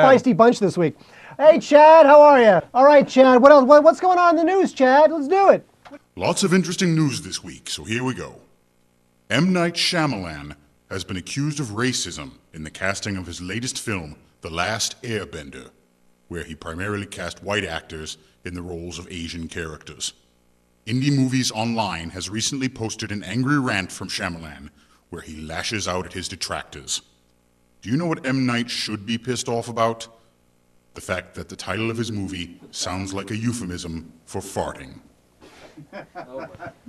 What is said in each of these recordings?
feisty bunch this week. Hey, Chad, how are you? All right, Chad, what else? What's going on in the news, Chad? Let's do it. Lots of interesting news this week, so here we go. M. Night Shyamalan has been accused of racism in the casting of his latest film, The Last Airbender, where he primarily cast white actors in the roles of Asian characters. Indie Movies Online has recently posted an angry rant from Shyamalan, where he lashes out at his detractors. Do you know what M. Night should be pissed off about? The fact that the title of his movie sounds like a euphemism for farting.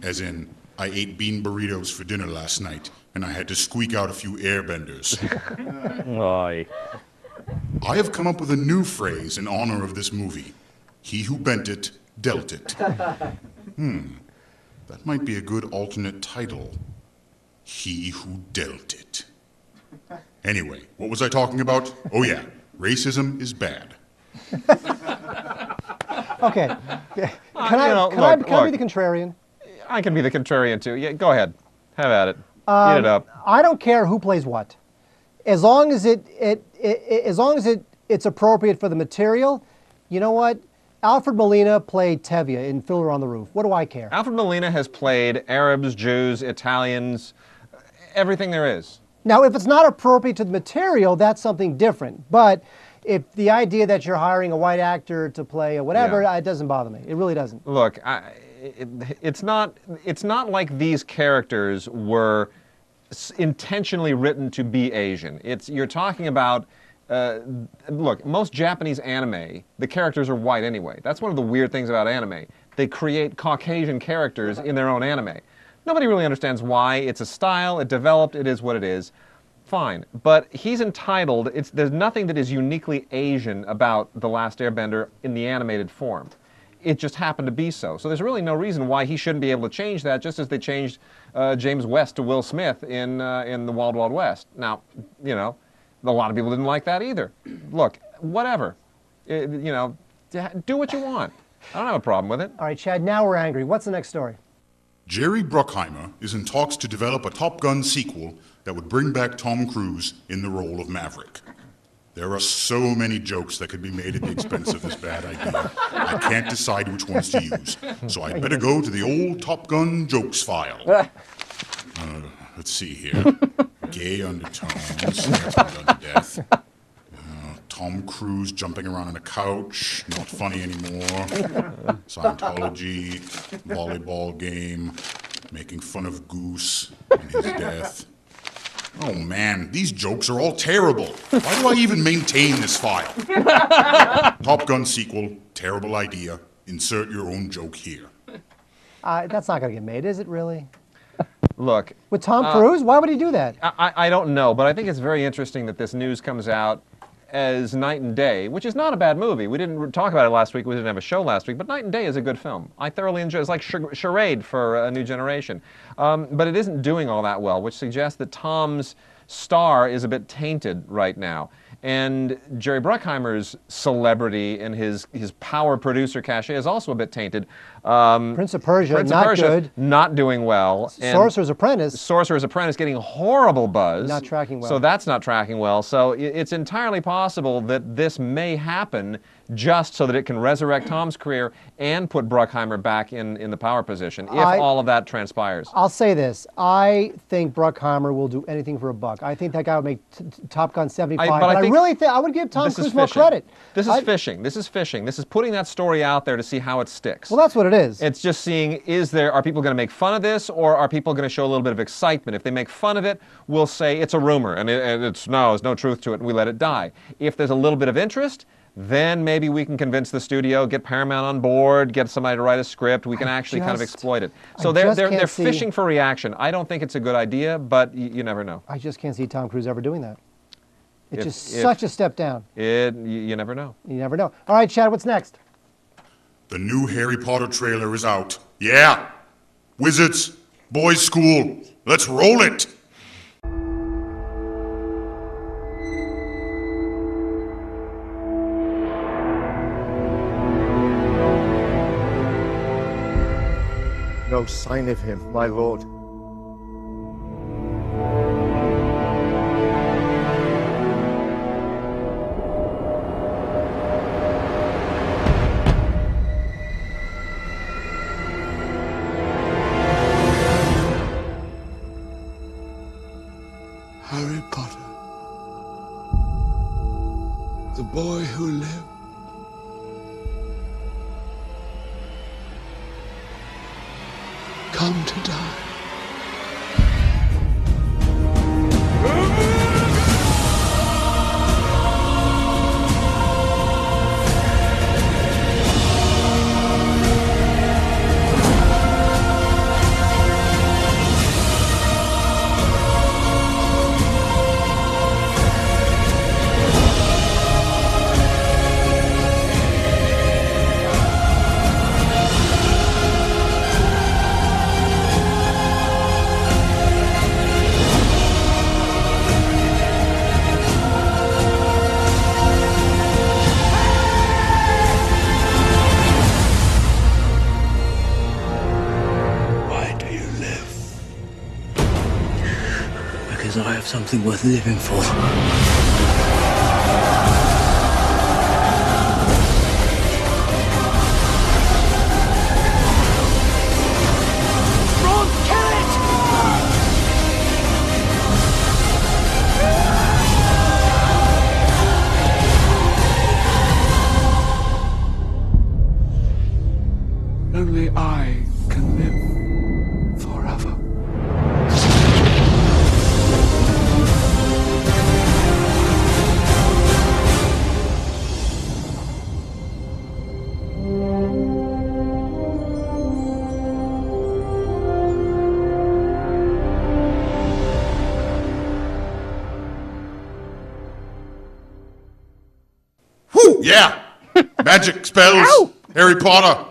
As in, I ate bean burritos for dinner last night, and I had to squeak out a few airbenders. Aye. I have come up with a new phrase in honor of this movie. He who bent it, dealt it. That might be a good alternate title. He who dealt it. Anyway, what was I talking about? Oh yeah, racism is bad. Okay. Can I be the contrarian? I can be the contrarian too. Yeah, go ahead. Have at it. Eat it up. I don't care who plays what, as long as it's appropriate for the material. You know what? Alfred Molina played Tevye in Fiddler on the Roof. What do I care? Alfred Molina has played Arabs, Jews, Italians, everything there is. Now, if it's not appropriate to the material, that's something different. But if the idea that you're hiring a white actor to play a whatever, it doesn't bother me. It really doesn't. Look, it's not like these characters were intentionally written to be Asian. You're talking about, look, most Japanese anime, the characters are white anyway. That's one of the weird things about anime. They create Caucasian characters in their own anime. Nobody really understands why. It's a style, it developed, it is what it is. Fine, but he's entitled, there's nothing that is uniquely Asian about The Last Airbender in the animated form. It just happened to be so. So there's really no reason why he shouldn't be able to change that, just as they changed James West to Will Smith in The Wild Wild West. Now, you know, a lot of people didn't like that either. Look, whatever. You know, do what you want. I don't have a problem with it. All right, Chad, now we're angry. What's the next story? Jerry Bruckheimer is in talks to develop a Top Gun sequel that would bring back Tom Cruise in the role of Maverick. There are so many jokes that could be made at the expense of this bad idea. I can't decide which ones to use, so I'd better go to the old Top Gun jokes file. Let's see here. Gay undertones, done death. Tom Cruise jumping around on a couch, not funny anymore. Scientology, volleyball game, making fun of Goose and his death. Oh man, these jokes are all terrible. Why do I even maintain this file? Top Gun sequel, terrible idea. Insert your own joke here. That's not going to get made, is it really? Look. With Tom Cruise? Why would he do that? I don't know, but I think it's very interesting that this news comes out as Night and Day, which is not a bad movie. We didn't talk about it last week. We didn't have a show last week, but Night and Day is a good film. I thoroughly enjoy it. It's like Charade for a new generation. But it isn't doing all that well, which suggests that Tom's star is a bit tainted right now. And Jerry Bruckheimer's celebrity and his power producer cachet is also a bit tainted. Prince of Persia, not good. Not doing well. Sorcerer's Apprentice. Sorcerer's Apprentice getting horrible buzz. Not tracking well. So that's not tracking well. So it's entirely possible that this may happen just so that it can resurrect Tom's career and put Bruckheimer back in the power position, if all of that transpires. I'll say this. I think Bruckheimer will do anything for a buck. I think that guy would make Top Gun 75. But I really think I would give Tom Cruise more credit. This is fishing. This is fishing. This is putting that story out there to see how it sticks. Well, that's what it is. It's just seeing, are people going to make fun of this, or are people going to show a little bit of excitement? If they make fun of it, we'll say it's a rumor, and there's no truth to it, and we let it die. If there's a little bit of interest, then maybe we can convince the studio, get Paramount on board, get somebody to write a script. We can actually kind of exploit it. So they're fishing for reaction. I don't think it's a good idea, but you never know. I just can't see Tom Cruise ever doing that. It's just such a step down. You never know. You never know. All right, Chad, what's next? The new Harry Potter trailer is out. Yeah! Wizards, boys' school, let's roll it! No sign of him, my lord. boy who lived. Come to die. Why do you live? Because I have something worth living for. Only I can live forever. Whew, yeah! Magic, spells, Harry Potter.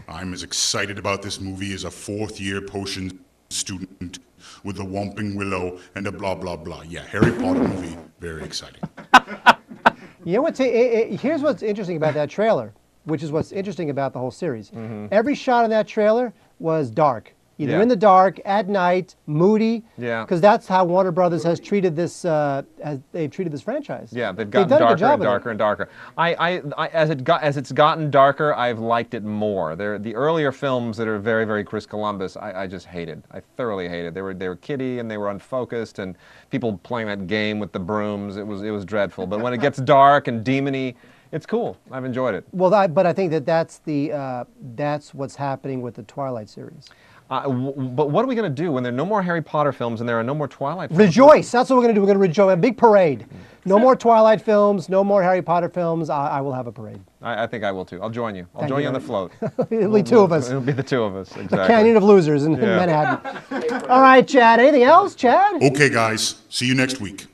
I'm as excited about this movie as a fourth-year potion student with a Whomping Willow and a blah, blah, blah. Yeah, Harry Potter movie, very exciting. You know what's here's what's interesting about that trailer, which is what's interesting about the whole series. Every shot in that trailer was dark, either Yeah. in the dark, at night, moody. Yeah. Because that's how Warner Brothers has treated this. As they've treated this franchise. Yeah, they've gotten done a good darker job and with it. darker and darker. As it's gotten darker, I've liked it more. The earlier films that are very, very Chris Columbus, I just hated. I thoroughly hated. They were kiddie and they were unfocused and people playing that game with the brooms. It was dreadful. But when it gets dark and demony, it's cool. I've enjoyed it. Well, but I think that's what's happening with the Twilight series. But what are we going to do when there are no more Harry Potter films and there are no more Twilight films? Rejoice! That's what we're going to do. We're going to rejoice. A big parade. No more Twilight films. No more Harry Potter films. I will have a parade. I think I will too. I'll join you. I'll Thank join you you on the very float. It'll be two of us. It'll be the two of us. Exactly. The Canyon of Losers in Manhattan. All right, Chad. Anything else, Chad? Okay, guys, see you next week.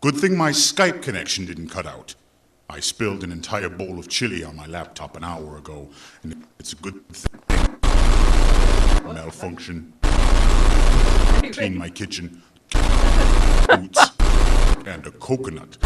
Good thing my Skype connection didn't cut out. I spilled an entire bowl of chili on my laptop an hour ago, and it's a good thing. Malfunction. Clean my kitchen. Boots. And a coconut.